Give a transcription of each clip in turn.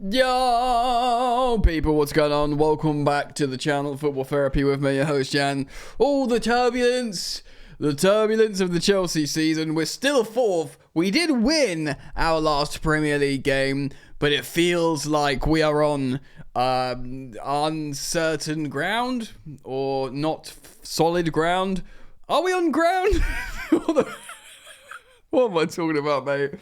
Yo, people, what's going on? Welcome back to the channel, Football Therapy, with me, your host, Jan. All the turbulence of the Chelsea season. We're still fourth. We did win our last Premier League game, but it feels like we are on uncertain ground, or not solid ground. Are we on ground? What am I talking about, mate?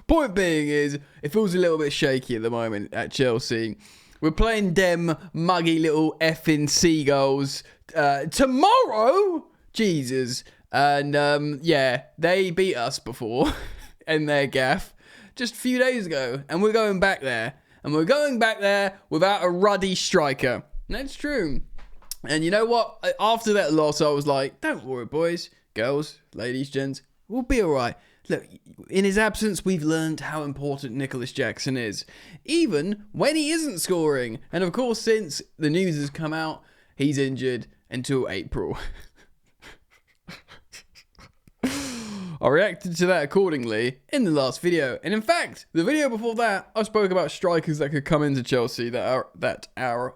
Point being is, it feels a little bit shaky at the moment at Chelsea. We're playing them muggy little effing seagulls tomorrow. Jesus. And yeah, they beat us before in their gaff just a few days ago. And we're going back there. And we're going back there without a ruddy striker. That's true. And you know what? After that loss, I was like, don't worry, boys, girls, ladies, gents. We'll be all right. Look, in his absence, we've learned how important Nicholas Jackson is, even when he isn't scoring. And of course, since the news has come out, he's injured until April. I reacted to that accordingly in the last video. And in fact, the video before that, I spoke about strikers that could come into Chelsea that are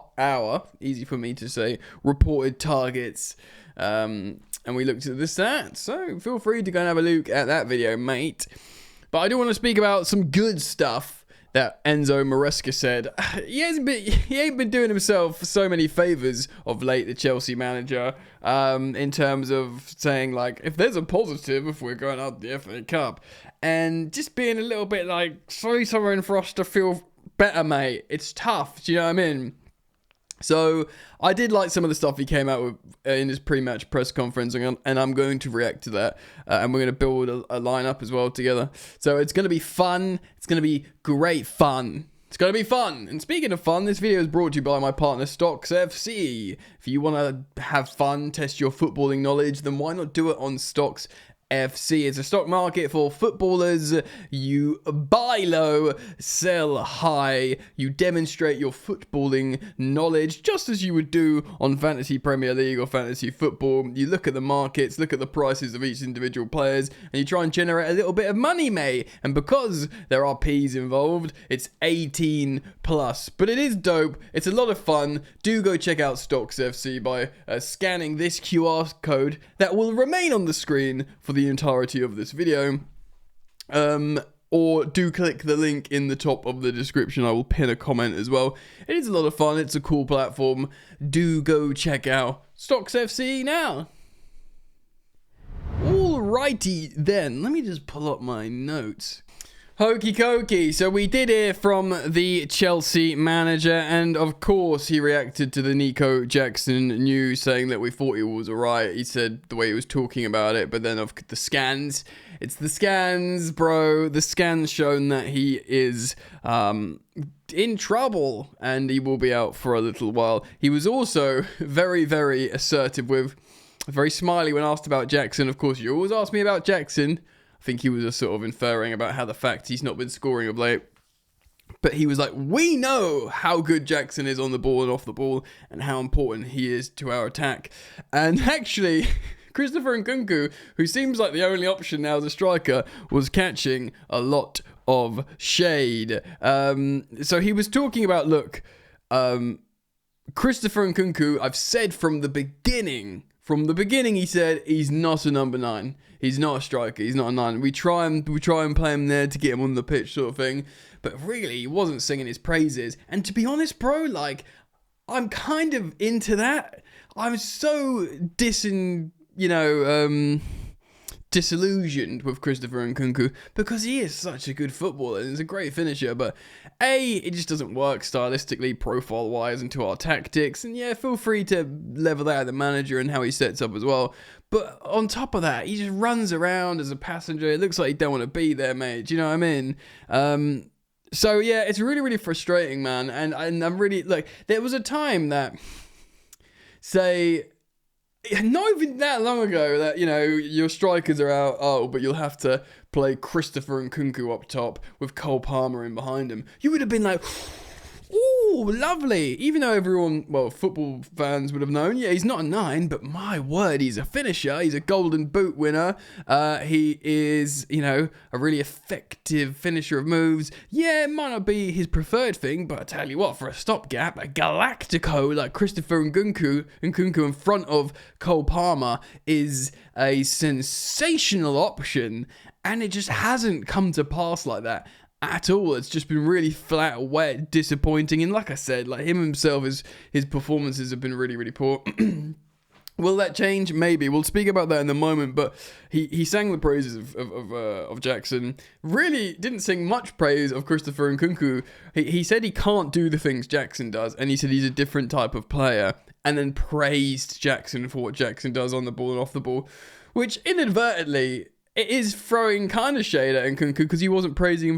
our, easy for me to say, reported targets. And we looked at the stats, so feel free to go and have a look at that video, mate. But I do want to speak about some good stuff that Enzo Maresca said. He ain't been doing himself so many favours of late, the Chelsea manager, in terms of saying, like, if there's a positive if we're going out the FA Cup, and just being a little bit like, sorry, someone for us to feel better, mate. It's tough, do you know what I mean? So, I did like some of the stuff he came out with in his pre-match press conference, and I'm going to react to that, and we're going to build a lineup as well together. So, it's going to be fun. It's going to be great fun. It's going to be fun. And speaking of fun, this video is brought to you by my partner, Stocks FC. If you want to have fun, test your footballing knowledge, then why not do it on Stocks FC? It's a stock market for footballers. You buy low, sell high. You demonstrate your footballing knowledge just as you would do on Fantasy Premier League or Fantasy Football. You look at the markets, look at the prices of each individual players, and you try and generate a little bit of money, mate. And because there are P's involved, it's 18 plus. But it is dope. It's a lot of fun. Do go check out Stocks FC by scanning this QR code that will remain on the screen for the entirety of this video, or do click the link in the top of the description. I will pin a comment as well. It is a lot of fun. It's a cool platform. Do go check out Stocks FC now. Alrighty then, let me just pull up my notes. Hokey cokey. So we did hear from the Chelsea manager, and of course he reacted to the Nico Jackson news, saying that we thought he was alright. He said the way he was talking about it, but then of the scans, it's the scans, bro. The scans shown that he is in trouble, and he will be out for a little while. He was also very, very assertive with, very smiley when asked about Jackson. Of course, you always ask me about Jackson. I think he was just sort of inferring about how the fact he's not been scoring of late. But he was like, we know how good Jackson is on the ball and off the ball, and how important he is to our attack. And actually, Christopher Nkunku, who seems like the only option now as a striker, was catching a lot of shade. So he was talking about, look, Christopher Nkunku, I've said from the beginning, he said he's not a number 9. He's not a striker. He's not a 9. We try and play him there to get him on the pitch, sort of thing. But really, he wasn't singing his praises. And to be honest, bro, like, I'm kind of into that. I'm so disillusioned with Christopher Nkunku, because he is such a good footballer and he's a great finisher, but it just doesn't work stylistically, profile-wise, into our tactics. And yeah, feel free to level that at the manager and how he sets up as well. But on top of that, he just runs around as a passenger. It looks like he don't want to be there, mate. Do you know what I mean? So yeah, it's really, really frustrating, man. And I'm really, like, there was a time that, say, not even that long ago, that, you know, your strikers are out, but you'll have to play Christopher Nkunku up top with Cole Palmer in behind him. You would have been like, ooh, Oh, lovely. Even though everyone, well, football fans would have known, yeah, he's not a 9, but my word, he's a finisher. He's a golden boot winner. He is, a really effective finisher of moves. Yeah, it might not be his preferred thing, but I tell you what, for a stopgap, a Galactico like Christopher Nkunku in front of Cole Palmer is a sensational option, and it just hasn't come to pass like that at all. It's just been really flat, wet, disappointing, and like I said, like him himself, his performances have been really, really poor. Will that change? Maybe. We'll speak about that in a moment, but he sang the praises of Jackson. Really didn't sing much praise of Christopher Nkunku. He said he can't do the things Jackson does, and he said he's a different type of player, and then praised Jackson for what Jackson does on the ball and off the ball, which inadvertently, it is throwing kind of shade at Nkunku, because he wasn't praising him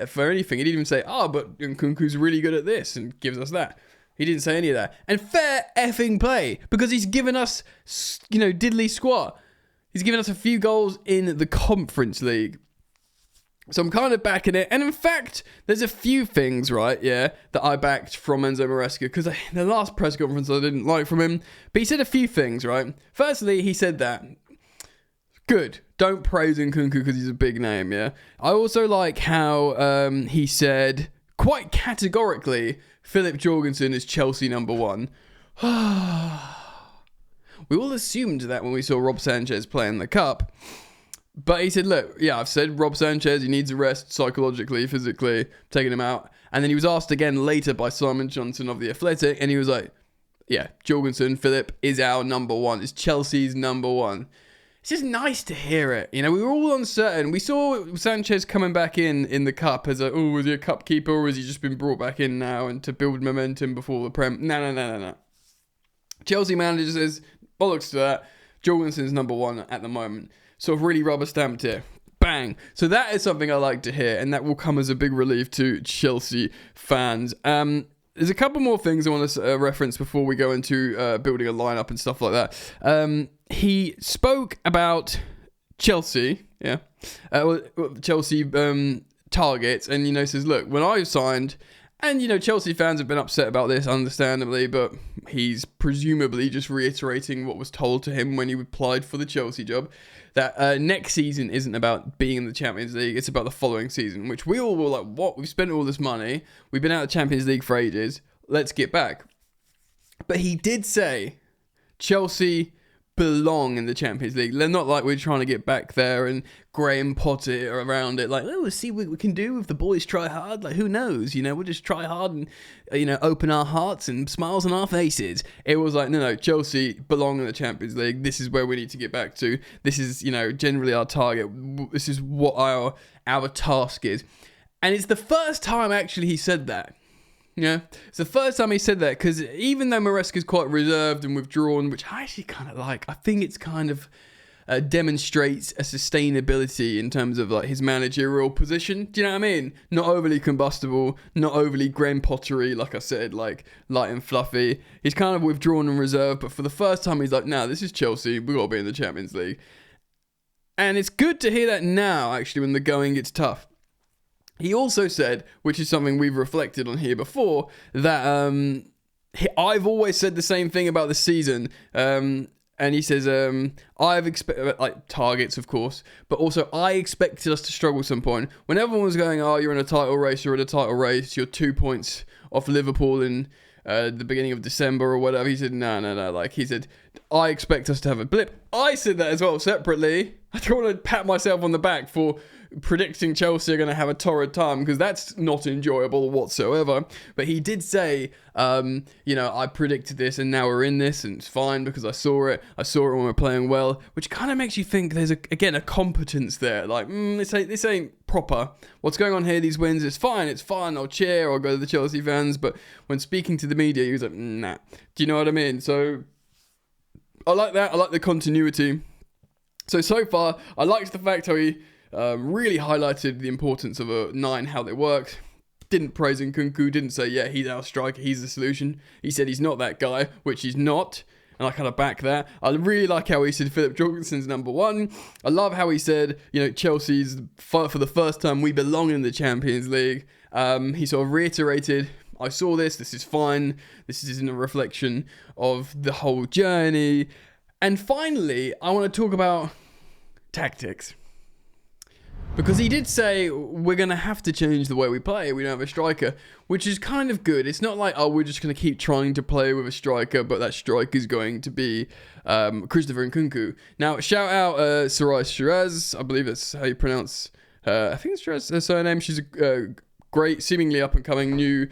for anything. He didn't even say, but Nkunku's really good at this and gives us that. He didn't say any of that. And fair effing play, because he's given us, diddly squat. He's given us a few goals in the Conference League. So I'm kind of backing it. And in fact, there's a few things, right, that I backed from Enzo Maresca, because the last press conference I didn't like from him. But he said a few things, right? Firstly, he said that, good, don't praise Nkunku because he's a big name, yeah? I also like how he said, quite categorically, Philip Jorgensen is Chelsea number 1. We all assumed that when we saw Rob Sanchez play in the Cup. But he said, look, I've said Rob Sanchez, he needs a rest psychologically, physically, taking him out. And then he was asked again later by Simon Johnson of The Athletic, and he was like, Jorgensen, Philip, is our number 1. Is Chelsea's number 1. It's just nice to hear it. We were all uncertain. We saw Sanchez coming back in the Cup as was he a Cup keeper, or has he just been brought back in now and to build momentum before the Prem? No. Chelsea manager says, bollocks to that. Jorgensen's number 1 at the moment. Sort of really rubber stamped here. Bang. So that is something I like to hear, and that will come as a big relief to Chelsea fans. There's a couple more things I want to reference before we go into building a lineup and stuff like that. He spoke about Chelsea, Chelsea targets, and says, look, when I signed, and Chelsea fans have been upset about this, understandably, but he's presumably just reiterating what was told to him when he applied for the Chelsea job, that next season isn't about being in the Champions League, it's about the following season, which we all were like, what? We've spent all this money, we've been out of the Champions League for ages, let's get back. But he did say Chelsea belong in the Champions League. They're not like we're trying to get back there and Graham Potter around it, like, let's see what we can do if the boys try hard. Like, who knows? We'll just try hard and, open our hearts and smiles on our faces. It was like, no, Chelsea belong in the Champions League. This is where we need to get back to. This is, generally our target. This is what our task is. And it's the first time, actually, he said that. It's the first time he said that, because even though Maresca's quite reserved and withdrawn, which I actually kind of like, I think it's kind of demonstrates a sustainability in terms of like his managerial position. Do you know what I mean? Not overly combustible, not overly Graham Pottery, like I said, like light and fluffy. He's kind of withdrawn and reserved, but for the first time he's like, nah, this is Chelsea, we got to be in the Champions League. And it's good to hear that now, actually, when the going gets tough. He also said, which is something we've reflected on here before, that I've always said the same thing about the season. And he says, I've expected, like, targets, of course, but also I expected us to struggle at some point. When everyone was going, you're in a title race, you're 2 points off Liverpool in the beginning of December or whatever. He said, no. Like, he said, I expect us to have a blip. I said that as well, separately. I don't want to pat myself on the back for predicting Chelsea are going to have a torrid time, because that's not enjoyable whatsoever. But he did say, I predicted this and now we're in this and it's fine because I saw it when we're playing well, which kind of makes you think there's a competence there. Like, this ain't proper. What's going on here? These wins, it's fine, I'll cheer, I'll go to the Chelsea fans. But when speaking to the media, he was like, nah. Do you know what I mean? So I like that. I like the continuity. So far, I liked the fact how he really highlighted the importance of a 9, how they worked. Didn't praise Nkunku, didn't say, he's our striker, he's the solution. He said he's not that guy, which he's not. And I kind of back that. I really like how he said Philip Jorgensen's number 1. I love how he said, Chelsea's, for the first time, we belong in the Champions League. He sort of reiterated, I saw this. This is fine. This isn't a reflection of the whole journey. And finally, I want to talk about tactics. Because he did say we're going to have to change the way we play. We don't have a striker, which is kind of good. It's not like, oh, we're just going to keep trying to play with a striker, but that striker is going to be Christopher Nkunku. Now, shout out Sarai Shiraz. I believe that's how you pronounce I think it's Shiraz, her surname. She's a great, seemingly up-and-coming new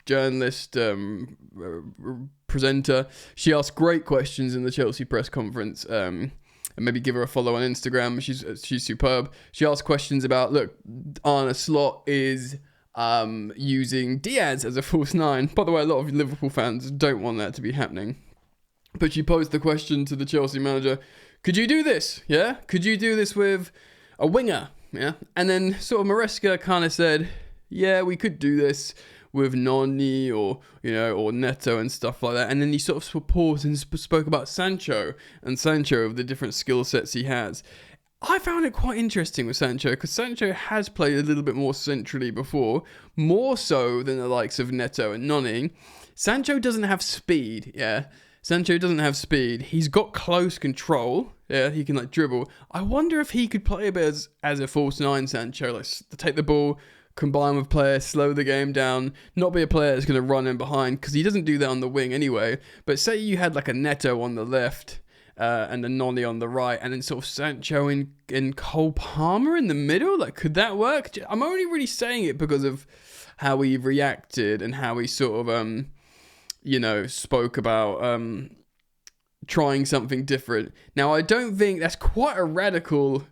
journalist, presenter. She asked great questions in the Chelsea press conference. And maybe give her a follow on Instagram. She's superb. She asked questions about, look, Arne Slot is using Diaz as a false nine. By the way, a lot of Liverpool fans don't want that to be happening. But she posed the question to the Chelsea manager, could you do this? Yeah? Could you do this with a winger? Yeah? And then sort of Maresca kind of said, yeah, we could do this with Noni or Neto and stuff like that. And then he sort of paused and spoke about Sancho of the different skill sets he has. I found it quite interesting with Sancho because Sancho has played a little bit more centrally before, more so than the likes of Neto and Noni. Sancho doesn't have speed, yeah. Sancho doesn't have speed. He's got close control. Yeah, he can dribble. I wonder if he could play a bit as a false nine, Sancho, to take the ball, combine with players, slow the game down, not be a player that's going to run in behind, because he doesn't do that on the wing anyway. But say you had a Neto on the left and a Noni on the right, and then sort of Sancho and Cole Palmer in the middle, could that work? I'm only really saying it because of how he reacted and how he sort of, spoke about trying something different. Now, I don't think that's quite a radical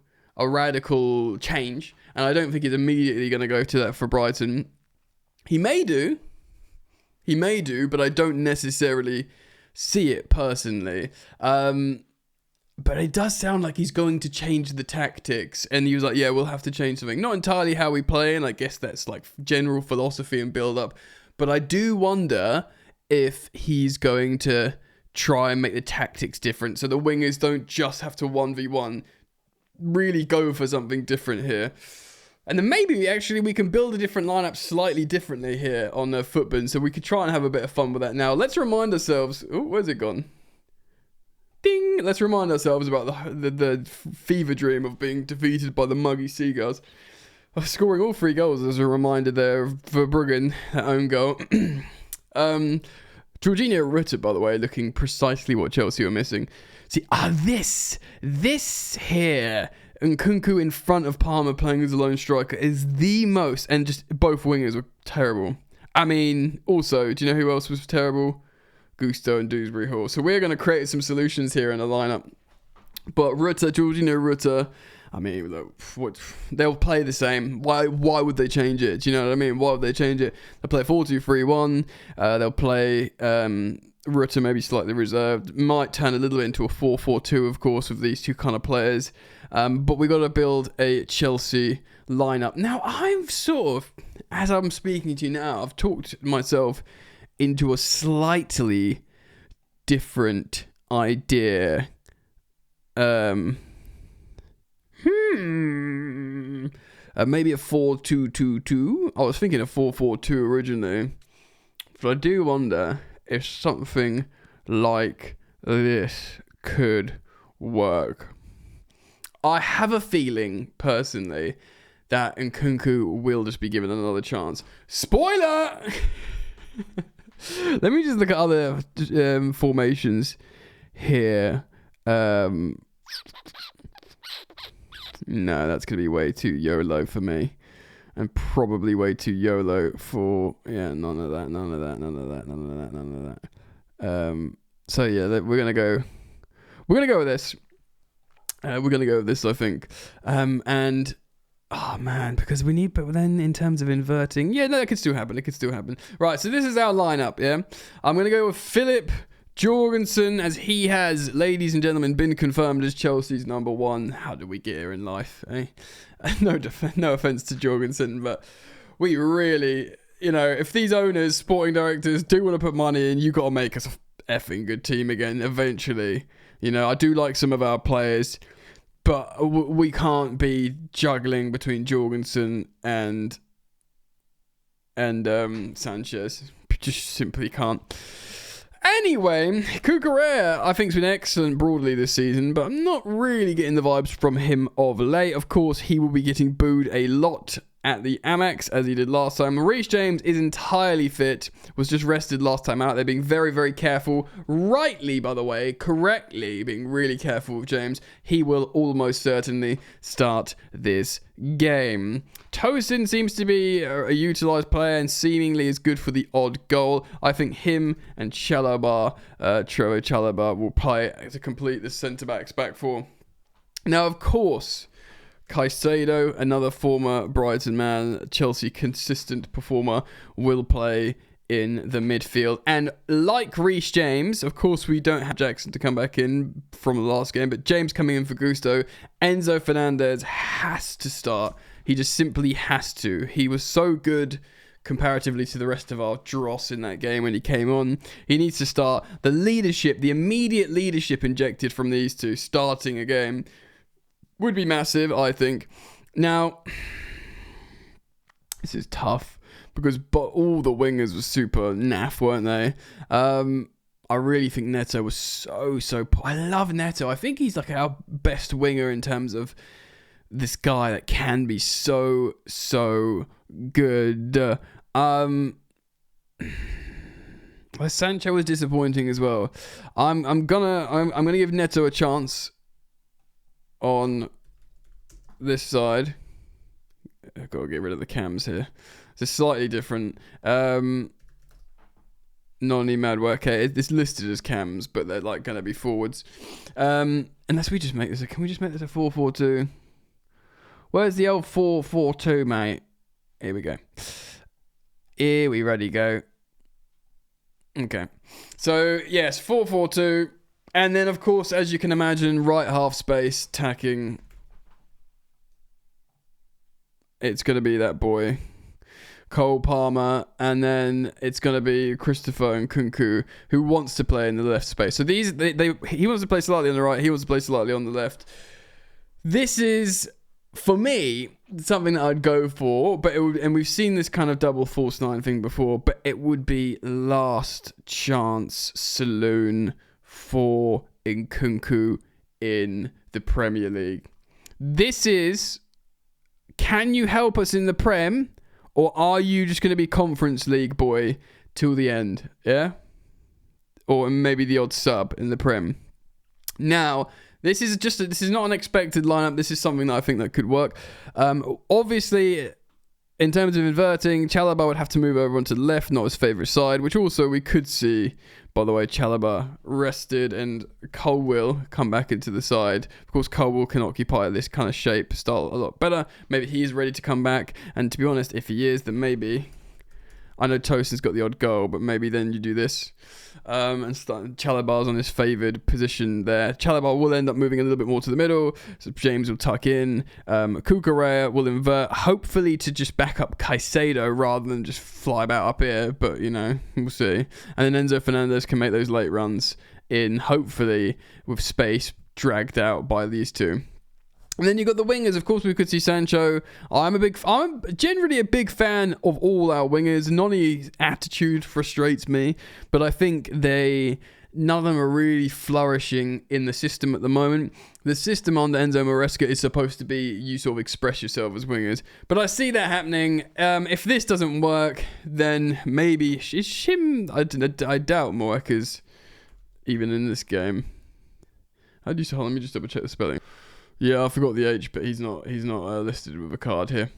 change. And I don't think he's immediately going to go to that for Brighton. He may do, but I don't necessarily see it personally. But it does sound like he's going to change the tactics. And he was like, yeah, we'll have to change something. Not entirely how we play, and I guess that's general philosophy and build up. But I do wonder if he's going to try and make the tactics different. So the wingers don't just have to 1v1. Really go for something different here. And then maybe we can build a different lineup slightly differently here on the Footbin, so we could try and have a bit of fun with that. Now, let's remind ourselves... Oh, where's it gone? Ding! Let's remind ourselves about the fever dream of being defeated by the muggy Seagulls. Of scoring all 3 goals as a reminder there of Verbruggen, that own goal. Jorginho Rutter, by the way, looking precisely what Chelsea were missing. See, this here, Nkunku in front of Palmer playing as a lone striker is the most, and just both wingers were terrible. I mean, also, do you know who else was terrible? Gusto and Dewsbury Hall. So we're going to create some solutions here in the lineup. But Jorginho Rutter, I mean, look, they'll play the same. Why would they change it? Do you know what I mean? Why would they change it? They'll play 4-2-3-1. They'll play Rutter maybe slightly reserved. Might turn a little bit into a 4-4-2, of course, with these two kind of players. But we got to build a Chelsea lineup. Now, I'm sort of, as I'm speaking to you now, I've talked myself into a slightly different idea. Maybe a 4-2-2-2. I was thinking a 4-4-2 originally, but I do wonder if something like this could work. I have a feeling, personally, that Nkunku will just be given another chance. Spoiler! Let me just look at other formations here. No, that's going to be way too YOLO for me. And probably way too YOLO for... Yeah, none of that. So yeah, we're going to go... We're going to go with this. I think. And... Oh, man, because we need... But then in terms of inverting... Yeah, no, it could still happen. Right, so this is our lineup, yeah? I'm going to go with Philip Jorgensen, as he has, ladies and gentlemen, been confirmed as Chelsea's number 1. How do we get here in life, eh? No offense to Jorgensen, but we really... if these owners, sporting directors, do want to put money in, you got to make us a effing good team again, eventually. I do like some of our players... But we can't be juggling between Jorgensen and and Sanchez. Just simply can't. Anyway, Cucurella, I think, has been excellent broadly this season, but I'm not really getting the vibes from him of late. Of course, he will be getting booed a lot at the Amex, as he did last time. Maurice James is entirely fit, was just rested last time out. They're being very, very careful. Rightly, by the way, correctly being really careful with James. He will almost certainly start this game. Tosin seems to be a utilised player and seemingly is good for the odd goal. I think him and Chalobah, Trevor Chalobah, will play to complete the centre-backs back four. Now, of course, Caicedo, another former Brighton man, Chelsea consistent performer, will play in the midfield. And like Reece James, of course, we don't have Jackson to come back in from the last game, but James coming in for Gusto. Enzo Fernandez has to start. He just simply has to. He was so good comparatively to the rest of our dross in that game when he came on. He needs to start. The leadership, the immediate leadership injected from these two starting a game would be massive, I think. Now, this is tough because all the wingers were super naff, weren't they? I really think Neto was so I love Neto. I think he's like our best winger in terms of this guy that can be so good. Well, Sancho was disappointing as well. I'm gonna give Neto a chance on this side. I've got to get rid of the cams here. It's slightly different. Noni Madwork. It's listed as cams, but they're like going to be forwards. Unless we just make this. Can we just make this a 4-4-2? Where's the old 4-4-2, mate? Here we go. Here we ready go. Okay. So yes, 4-4-2. And then, of course, as you can imagine, right half space, tacking. It's going to be that boy, Cole Palmer. And then it's going to be Christopher and Nkunku, who wants to play in the left space. So he wants to play slightly on the right. He wants to play slightly on the left. This is, for me, something that I'd go for. But and we've seen this kind of double false nine thing before. But it would be last chance saloon for Nkunku in the Premier League. This is, can you help us in the Prem, or are you just going to be Conference League boy till the end? Yeah? Or maybe the odd sub in the Prem. Now, this is not an expected lineup. This is something that I think that could work. Obviously, in terms of inverting, Chalobah would have to move over onto the left, not his favourite side, which also we could see. By the way, Chalobah rested and Cole will come back into the side. Of course, Cole can occupy this kind of shape style a lot better. Maybe he is ready to come back. And to be honest, if he is, then maybe, I know Tosin's got the odd goal, but maybe then you do this. And start Chalobah's on his favoured position there. Chalobah will end up moving a little bit more to the middle. So James will tuck in. Cucurella will invert, hopefully to just back up Caicedo rather than just fly about up here. But, you know, we'll see. And then Enzo Fernandez can make those late runs in, hopefully, with space dragged out by these two. And then you've got the wingers. Of course, we could see Sancho. I'm generally a big fan of all our wingers. Noni's attitude frustrates me, but I think none of them are really flourishing in the system at the moment. The system under Enzo Maresca is supposed to be you sort of express yourself as wingers, but I see that happening. If this doesn't work, then maybe Shim. I doubt Moeka's even in this game. How do you say? Let me just double check the spelling. Yeah, I forgot the H, but he's not listed with a card here,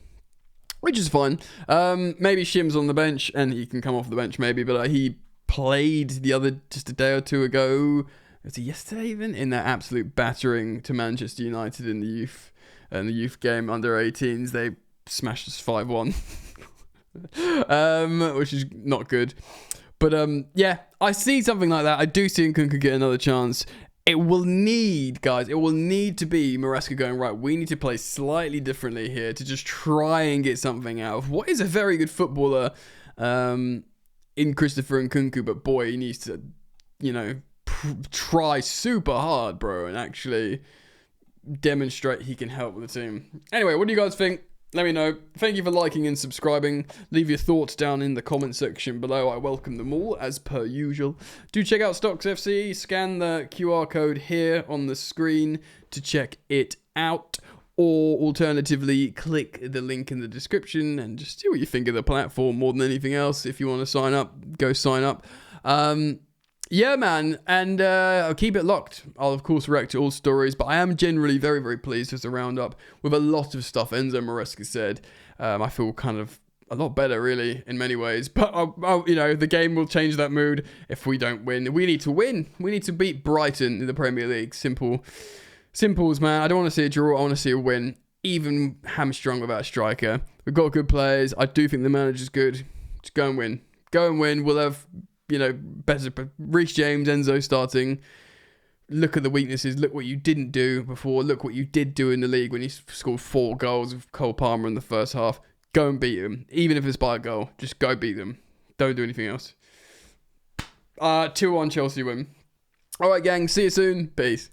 which is fine. Maybe Shim's on the bench and he can come off the bench maybe, but he played just a day or two ago. Was it yesterday even? In that absolute battering to Manchester United in the youth game under 18s. They smashed us 5-1, which is not good. But yeah, I see something like that. I do see Nkunku get another chance. It will need, guys, to be Maresca going, right, we need to play slightly differently here to just try and get something out of what is a very good footballer in Christopher Nkunku, but boy, he needs to, try super hard, bro, and actually demonstrate he can help with the team. Anyway, what do you guys think? Let me know. Thank you for liking and subscribing. Leave your thoughts down in the comment section below. I welcome them all, as per usual. Do check out Stocks FC. Scan the QR code here on the screen to check it out. Or alternatively, click the link in the description and just see what you think of the platform more than anything else. If you want to sign up, go sign up. Yeah, man, and I'll keep it locked. I'll, of course, react to all stories, but I am generally very, very pleased with the roundup with a lot of stuff Enzo Maresca said. I feel kind of a lot better, really, in many ways. But, you know, the game will change that mood if we don't win. We need to win. We need to beat Brighton in the Premier League. Simples, man. I don't want to see a draw. I want to see a win. Even hamstrung without a striker. We've got good players. I do think the manager's good. Just go and win. Go and win. We'll have... you know, better. Reece James, Enzo starting. Look at the weaknesses. Look what you didn't do before. Look what you did do in the league when you scored 4 goals with Cole Palmer in the first half. Go and beat them. Even if it's by a goal, just go beat them. Don't do anything else. 2-1 Chelsea win. All right, gang. See you soon. Peace.